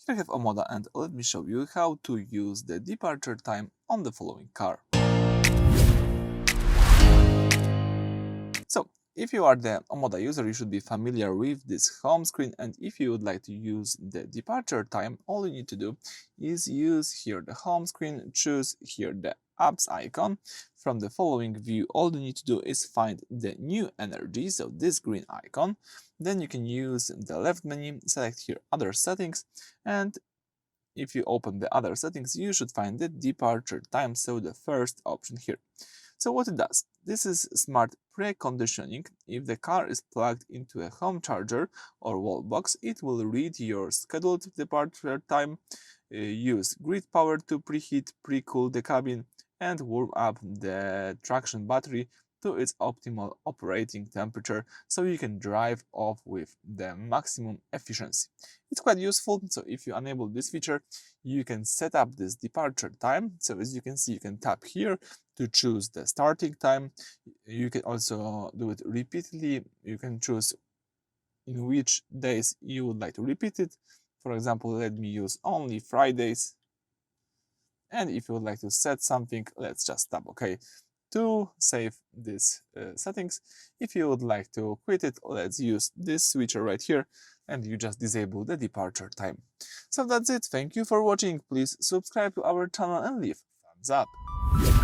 I have OMODA and let me show you how to use the departure time on the following car. So, if you are the OMODA user, you should be familiar with this home screen, and if you would like to use the departure time, all you need to do is use here the home screen, choose here the apps icon. From the following view, all you need to do is find the new energy, so this green icon. Then you can use the left menu, select here other settings, and if you open the other settings, you should find the departure time, so the first option here. So what it does, this is smart preconditioning. If the car is plugged into a home charger or wall box, it will read your scheduled departure time, use grid power to preheat, pre-cool the cabin, and warm up the traction battery to its optimal operating temperature, so you can drive off with the maximum efficiency. It's quite useful, so if you enable this feature, you can set up this departure time. So as you can see, you can tap here to choose the starting time. You can also do it repeatedly. You can choose in which days you would like to repeat it. For example, let me use only Fridays. And if you would like to set something, let's just tap OK to save these settings. If you would like to quit it, let's use this switcher right here, and you just disable the departure time. So that's it. Thank you for watching. Please subscribe to our channel and leave a thumbs up.